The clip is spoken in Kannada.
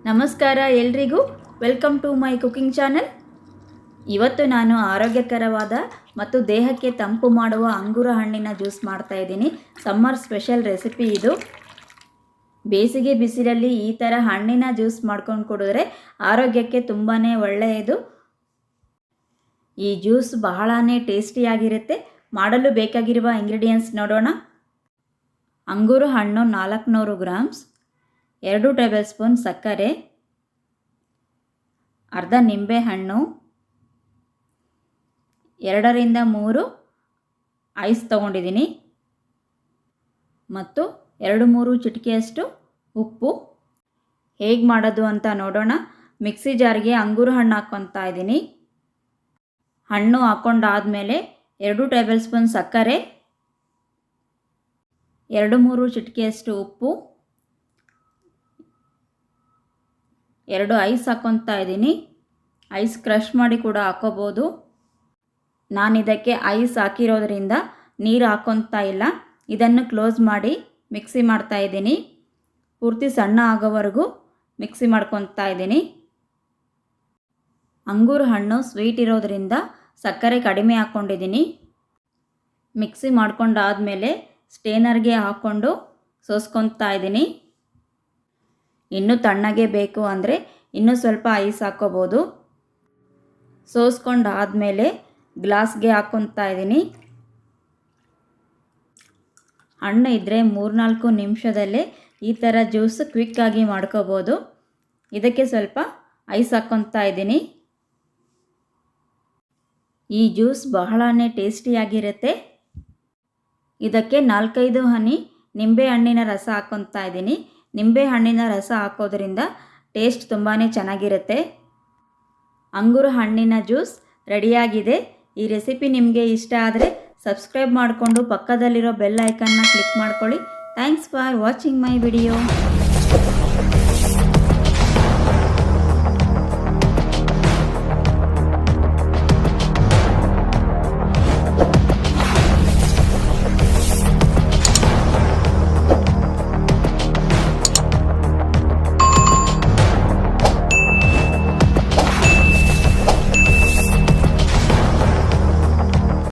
ನಮಸ್ಕಾರ ಎಲ್ರಿಗೂ, welcome to my cooking channel. ಇವತ್ತು ನಾನು ಆರೋಗ್ಯಕರವಾದ ಮತ್ತು ದೇಹಕ್ಕೆ ತಂಪು ಮಾಡುವ ಅಂಗೂರ ಹಣ್ಣಿನ ಜ್ಯೂಸ್ ಮಾಡ್ತಾ ಇದ್ದೀನಿ. ಸಮ್ಮರ್ ಸ್ಪೆಷಲ್ ರೆಸಿಪಿ ಇದು. ಬೇಸಿಗೆ ಬಿಸಿಲಲ್ಲಿ ಈ ಥರ ಹಣ್ಣಿನ ಜ್ಯೂಸ್ ಮಾಡ್ಕೊಂಡು ಕುಡಿದ್ರೆ ಆರೋಗ್ಯಕ್ಕೆ ತುಂಬಾ ಒಳ್ಳೆಯದು. ಈ ಜ್ಯೂಸ್ ಬಹಳನೇ ಟೇಸ್ಟಿಯಾಗಿರುತ್ತೆ. ಮಾಡಲು ಬೇಕಾಗಿರುವ ಇಂಗ್ರೀಡಿಯೆಂಟ್ಸ್ ನೋಡೋಣ. ಅಂಗೂರ ಹಣ್ಣು 400 ಗ್ರಾಮ್ಸ್, 2 ಟೇಬಲ್ ಸ್ಪೂನ್ ಸಕ್ಕರೆ, ಅರ್ಧ ನಿಂಬೆ ಹಣ್ಣು, 2 ರಿಂದ 3 ಐಸ್ ತೊಗೊಂಡಿದ್ದೀನಿ ಮತ್ತು 2-3 ಚಿಟಿಕೆಯಷ್ಟು ಉಪ್ಪು. ಹೇಗೆ ಮಾಡೋದು ಅಂತ ನೋಡೋಣ. ಮಿಕ್ಸಿ ಜಾರ್ಗೆ ಅಂಗೂರ ಹಣ್ಣು ಹಾಕ್ಕೊತಾ ಇದ್ದೀನಿ. ಹಣ್ಣು ಹಾಕ್ಕೊಂಡಾದಮೇಲೆ 2 ಟೇಬಲ್ ಸ್ಪೂನ್ ಸಕ್ಕರೆ, 2-3 ಚಿಟಿಕೆಯಷ್ಟು ಉಪ್ಪು, 2 ಐಸ್ ಹಾಕ್ಕೊತಾ ಇದ್ದೀನಿ. ಐಸ್ ಕ್ರಷ್ ಮಾಡಿ ಕೂಡ ಹಾಕೋಬೋದು. ನಾನು ಇದಕ್ಕೆ ಐಸ್ ಹಾಕಿರೋದ್ರಿಂದ ನೀರು ಹಾಕ್ಕೊತಾ ಇಲ್ಲ. ಇದನ್ನು ಕ್ಲೋಸ್ ಮಾಡಿ ಮಿಕ್ಸಿ ಮಾಡ್ತಾ ಇದ್ದೀನಿ. ಪೂರ್ತಿ ಸಣ್ಣ ಆಗೋವರೆಗೂ ಮಿಕ್ಸಿ ಮಾಡ್ಕೊತಾ ಇದ್ದೀನಿ. ಅಂಗೂರ ಹಣ್ಣು ಸ್ವೀಟ್ ಇರೋದ್ರಿಂದ ಸಕ್ಕರೆ ಕಡಿಮೆ ಹಾಕ್ಕೊಂಡಿದ್ದೀನಿ. ಮಿಕ್ಸಿ ಮಾಡ್ಕೊಂಡಾದಮೇಲೆ ಸ್ಟೇನರ್ಗೆ ಹಾಕ್ಕೊಂಡು ಸೋಸ್ಕೊತಾ ಇದ್ದೀನಿ. ಇನ್ನೂ ತಣ್ಣಗೆ ಬೇಕು ಅಂದರೆ ಇನ್ನೂ ಸ್ವಲ್ಪ ಐಸ್ ಹಾಕ್ಕೋಬೋದು. ಸೋಸ್ಕೊಂಡಾದಮೇಲೆ ಗ್ಲಾಸ್ಗೆ ಹಾಕ್ಕೊತಾ ಇದ್ದೀನಿ. ಹಣ್ಣು ಇದ್ದರೆ 3-4 ನಿಮಿಷದಲ್ಲೇ ಈ ಥರ ಜ್ಯೂಸ್ ಕ್ವಿಕ್ಕಾಗಿ ಮಾಡ್ಕೋಬೋದು. ಇದಕ್ಕೆ ಸ್ವಲ್ಪ ಐಸ್ ಹಾಕ್ಕೊತಾ ಇದ್ದೀನಿ. ಈ ಜ್ಯೂಸ್ ಬಹಳನೇ ಟೇಸ್ಟಿಯಾಗಿರುತ್ತೆ. ಇದಕ್ಕೆ 4-5 ಹನಿ ನಿಂಬೆ ಹಣ್ಣಿನ ರಸ ಹಾಕ್ಕೊತಾ ಇದ್ದೀನಿ. ನಿಂಬೆ ಹಣ್ಣಿನ ರಸ ಹಾಕೋದ್ರಿಂದ ಟೇಸ್ಟ್ ತುಂಬಾ ಚೆನ್ನಾಗಿರುತ್ತೆ. ಅಂಗೂರ ಹಣ್ಣಿನ ಜ್ಯೂಸ್ ರೆಡಿಯಾಗಿದೆ. ಈ ರೆಸಿಪಿ ನಿಮಗೆ ಇಷ್ಟ ಆದರೆ ಸಬ್ಸ್ಕ್ರೈಬ್ ಮಾಡಿಕೊಂಡು ಪಕ್ಕದಲ್ಲಿರೋ ಬೆಲ್ ಐಕನ್ನ ಕ್ಲಿಕ್ ಮಾಡ್ಕೊಳ್ಳಿ. Thanks for watching my video.